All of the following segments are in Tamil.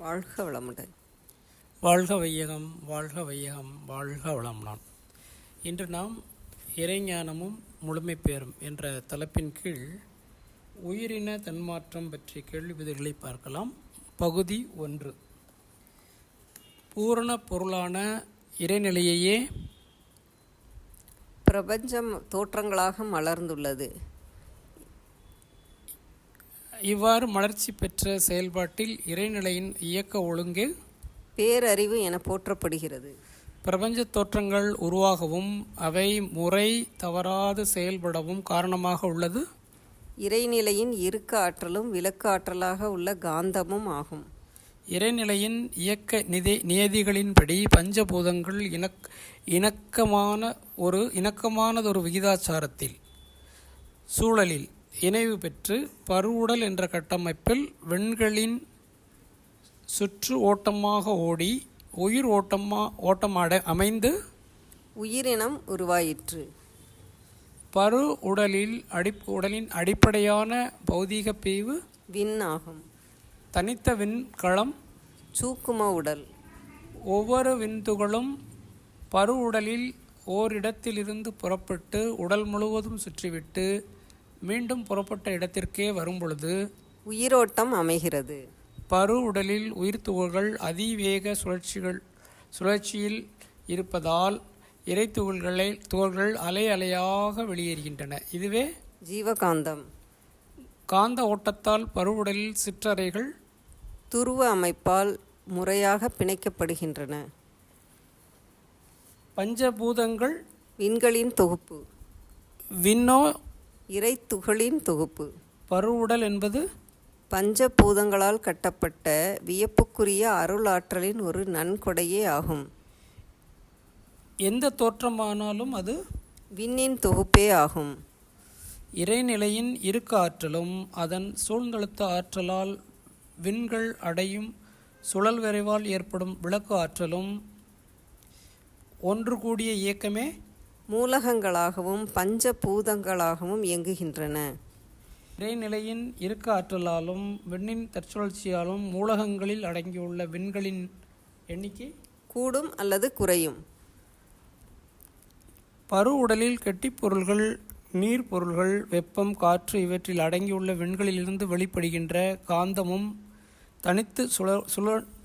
வாழ்க வளமுடன். வாழ்க வையகம், வாழ்க வையகம், வாழ்க வளமுடன். இன்று நாம் இறைஞானமும் முழுமை பெறும் என்ற தலைப்பின் கீழ் உயிரின தன்மாற்றம் பற்றிய கேள்வி பதில்களை பார்க்கலாம். பகுதி 1. பூரண பொருளான இறைநிலையையே பிரபஞ்சம் தோற்றங்களாக மலர்ந்துள்ளது. இவ்வாறு மலர்ச்சி பெற்ற செயல்பாட்டில் இறைநிலையின் இயக்க ஒழுங்கு பேரறிவு என போற்றப்படுகிறது. பிரபஞ்ச தோற்றங்கள் உருவாகவும் அவை முறை தவறாது செயல்படவும் காரணமாக உள்ளது இறைநிலையின் இறுக்க ஆற்றலும் விலக்கு ஆற்றலாக உள்ள காந்தமும் ஆகும். இறைநிலையின் இயக்க நியதிகளின்படி பஞ்சபூதங்கள் இணக்கமானதொரு விகிதாச்சாரத்தில் சூழலில் இணைவு பெற்று பருவுடல் என்ற கட்டமைப்பில் விண்களின் சுற்று ஓட்டமாக ஓடி உயிர் ஓட்டமாட அமைந்து உயிரினம் உருவாயிற்று. உடலின் அடிப்படையான பௌதீக பிரிவு விண் ஆகும். தனித்த விண்கலம் சூக்கும உடல். ஒவ்வொரு விண்துகளும் உடலில் ஓரிடத்திலிருந்து புறப்பட்டு உடல் முழுவதும் சுற்றிவிட்டு மீண்டும் புறப்பட்ட இடத்திற்கே வரும்பொழுது உயிரோட்டம் அமைகிறது. உடலில் உயிர் துகள்கள் அதிவேக சுழற்சியில் இருப்பதால் இறை துகள்கள் அலை அலையாக வெளியேறுகின்றன. இதுவே ஜீவகாந்தம். காந்த ஓட்டத்தால் உடலில் சிற்றறைகள் துருவ அமைப்பால் முறையாக பிணைக்கப்படுகின்றன. பஞ்சபூதங்கள் விண்களின் தொகுப்பு. விண்ணோ இறை துகளின் தொகுப்பு. பருவுடல் என்பது பஞ்சபூதங்களால் கட்டப்பட்ட வியப்புக்குரிய அருளாற்றலின் ஒரு நன்கொடையே ஆகும். எந்த தோற்றமானாலும் அது விண்ணின் தொகுப்பே ஆகும். இறைநிலையின் இறுக்க ஆற்றலும் அதன் சூழ்ந்தழுத்த ஆற்றலால் விண்கள் அடையும் சுழல் விரைவால் ஏற்படும் விளக்கு ஆற்றலும் ஒன்று கூடிய இயக்கமே மூலகங்களாகவும் பஞ்சபூதங்களாகவும் இயங்குகின்றன. இறைநிலையின் இறுக்க ஆற்றலாலும் விண்ணின் தற்சுழற்சியாலும் மூலகங்களில் அடங்கியுள்ள விண்களின் எண்ணிக்கை கூடும் அல்லது குறையும். உடலில் கெட்டிப்பொருள்கள், நீர்ப்பொருள்கள், வெப்பம், காற்று இவற்றில் அடங்கியுள்ள விண்களிலிருந்து வெளிப்படுகின்ற காந்தமும் தனித்து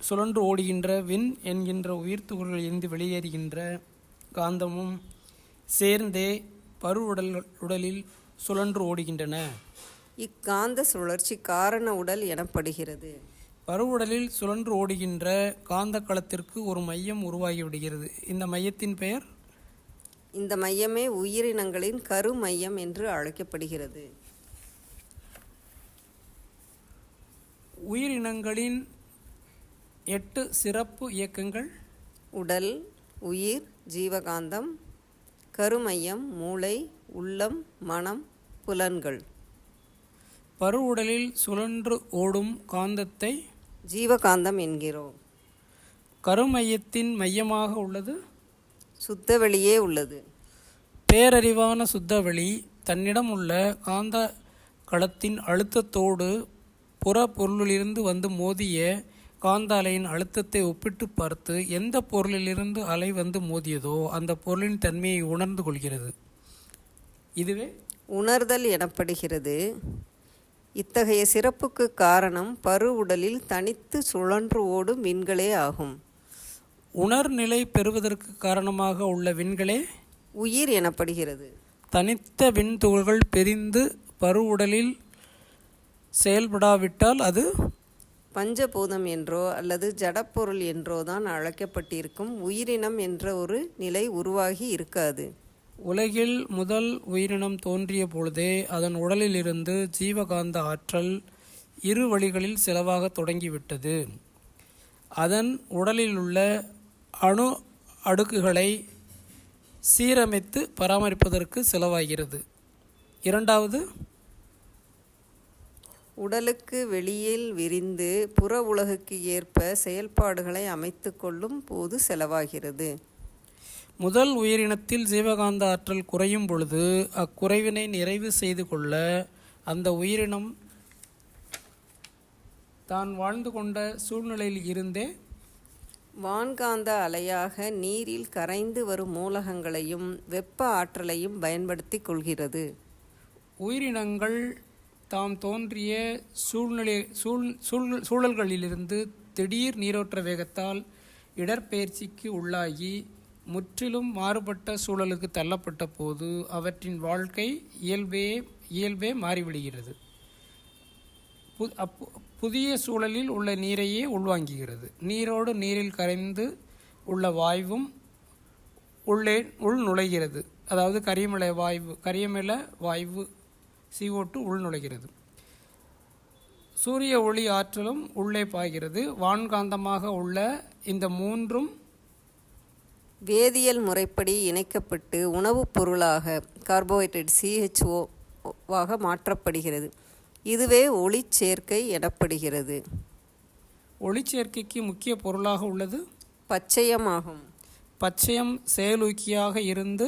சுழன்று ஓடுகின்ற விண் என்கின்ற உயிர்த்துகள்களிலிருந்து வெளியேறுகின்ற காந்தமும் சேர்ந்தே உடலில் சுழன்று ஓடுகின்றன. இக்காந்த சுழற்சி காரண உடல் எனப்படுகிறது. உடலில் சுழன்று ஓடுகின்ற காந்த களத்திற்கு ஒரு மையம் உருவாகிவிடுகிறது. இந்த மையத்தின் பெயர்? இந்த மையமே உயிரினங்களின் கரு மையம் என்று அழைக்கப்படுகிறது. உயிரினங்களின் 8 சிறப்பு இயக்கங்கள்: உடல், உயிர், ஜீவகாந்தம், கருமையம், மூளை, உள்ளம், மனம், புலன்கள். உடலில் சுழன்று ஓடும் காந்தத்தை ஜீவகாந்தம் என்கிறோம். கருமையத்தின் மையமாக உள்ளது சுத்தவெளியே உள்ளது. பேரறிவான சுத்தவெளி தன்னிடம் உள்ள காந்த களத்தின் அழுத்தத்தோடு புற பொருளிலிருந்து வந்து மோதிய காந்த அலையின் அழுத்தத்தை ஒப்பிட்டு பார்த்து எந்த பொருளிலிருந்து அலை வந்து மோதியதோ அந்த பொருளின் தன்மையை உணர்ந்து கொள்கிறது. இதுவே உணர்தல் எனப்படுகிறது. இத்தகைய சிறப்புக்கு காரணம் உடலில் தனித்து சுழன்று ஓடும் விண்களே ஆகும். உணர்நிலை பெறுவதற்கு காரணமாக உள்ள விண்களே உயிர் எனப்படுகிறது. தனித்த விண் துகள்கள் பிரிந்து உடலில் செயல்படாவிட்டால் அது பஞ்சபூதம் என்றோ அல்லது ஜடப்பொருள் என்றோ தான் அழைக்கப்பட்டிருக்கும். உயிரினம் என்ற ஒரு நிலை உருவாகி இருக்காது. உலகில் முதல் உயிரினம் தோன்றிய பொழுதே அதன் உடலிலிருந்து ஜீவகாந்த ஆற்றல் 2 வழிகளில் செலவாக தொடங்கிவிட்டது. அதன் உடலிலுள்ள அணு அடுக்குகளை சீரமைத்து பராமரிப்பதற்கு செலவாகிறது. 2வது, உடலுக்கு வெளியில் விரிந்து புற உலகுக்கு ஏற்ப செயல்பாடுகளை அமைத்து கொள்ளும் போது செலவாகிறது. முதல் உயிரினத்தில் ஜீவகாந்த ஆற்றல் குறையும் பொழுது அக்குறைவினை நிறைவு செய்து கொள்ள அந்த உயிரினம் தான் வாழ்ந்து கொண்ட சூழ்நிலையில் இருந்தே வான்காந்த அலையாக நீரில் கரைந்து வரும் மூலகங்களையும் வெப்ப ஆற்றலையும் பயன்படுத்தி கொள்கிறது. உயிரினங்கள் தாம் தோன்றிய சூழல்களிலிருந்து திடீர் நீரோட்ட வேகத்தால் இடற்பெயர்ச்சிக்கு உள்ளாகி முற்றிலும் மாறுபட்ட சூழலுக்கு தள்ளப்பட்ட போது அவற்றின் வாழ்க்கை இயல்பே மாறிவிடுகிறது. புதிய சூழலில் உள்ள நீரையே உள்வாங்குகிறது. நீரோடு நீரில் கரைந்து உள்ள வாயுவும் உள் நுழைகிறது. அதாவது கரியமில வாயு CO2 உள் நுழைகிறது. சூரிய ஒளி ஆற்றலும் உள்ளே பாய்கிறது. வான்காந்தமாக உள்ள இந்த மூன்றும் வேதியியல் முறைப்படி இணைக்கப்பட்டு உணவுப் பொருளாக கார்போஹைட்ரேட் CHO மாற்றப்படுகிறது. இதுவே ஒளிச்சேர்க்கை எனப்படுகிறது. ஒளிச்சேர்க்கைக்கு முக்கிய பொருளாக உள்ளது பச்சையமாகும். பச்சையம் செயலூக்கியாக இருந்து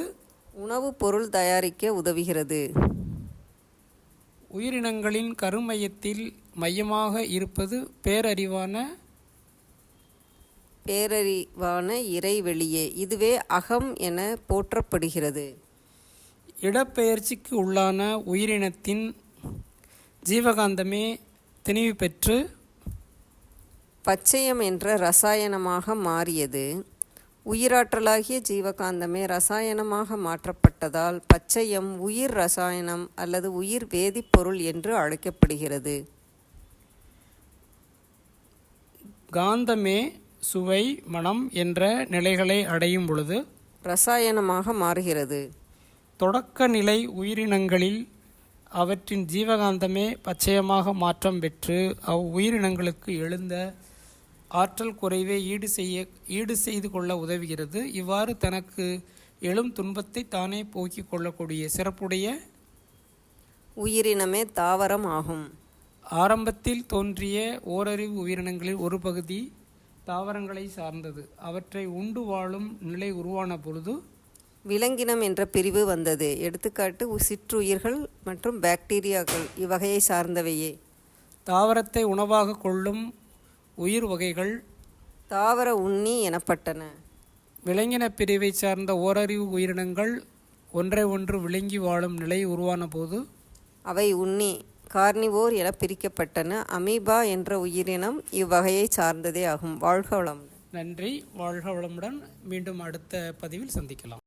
உணவுப் பொருள் தயாரிக்க உதவுகிறது. உயிரினங்களின் கருமையத்தில் மையமாக இருப்பது பேரறிவான இறைவெளியே. இதுவே அகம் என போற்றப்படுகிறது. இடப்பெயர்ச்சிக்கு உள்ளான உயிரினத்தின் ஜீவகாந்தமே திணிவு பெற்று பச்சையம் என்ற இரசாயனமாக மாறியது. உயிராற்றலாகிய ஜீவகாந்தமே இரசாயனமாக மாற்றப்பட்டதால் பச்சையம் உயிர் இரசாயனம் அல்லது உயிர் வேதிப்பொருள் என்று அழைக்கப்படுகிறது. காந்தமே சுவை, மனம் என்ற நிலைகளை அடையும் பொழுது இரசாயனமாக மாறுகிறது. தொடக்க நிலை உயிரினங்களில் அவற்றின் ஜீவகாந்தமே பச்சையமாக மாற்றம் பெற்று உயிரினங்களுக்கு எழுந்த ஆற்றல் குறைவை ஈடு செய்து கொள்ள உதவுகிறது. இவ்வாறு தனக்கு எழும் துன்பத்தை தானே போக்கிக் கொள்ளக்கூடிய சிறப்புடைய உயிரினமே தாவரம் ஆகும். ஆரம்பத்தில் தோன்றிய ஓரறிவு உயிரினங்களில் ஒரு பகுதி தாவரங்களை சார்ந்தது. அவற்றை உண்டு வாழும் நிலை உருவான பொழுது விலங்கினம் என்ற பிரிவு வந்தது. எடுத்துக்காட்டு சிற்றுயிர்கள் மற்றும் பாக்டீரியாக்கள் இவ்வகையை சார்ந்தவையே. தாவரத்தை உணவாக கொள்ளும் உயிர் வகைகள் தாவர உண்ணி எனப்பட்டன. விலங்கின பிரிவை சார்ந்த ஓரறிவு உயிரினங்கள் ஒன்றை ஒன்று விளங்கி வாழும் நிலை உருவான போது அவை உண்ணி கார்னிவோர் என பிரிக்கப்பட்டன. அமீபா என்ற உயிரினம் இவ்வகையை சார்ந்ததே ஆகும். வாழ்க வளமுடன். நன்றி. வாழ்க வளமுடன். மீண்டும் அடுத்த பதிவில் சந்திக்கலாம்.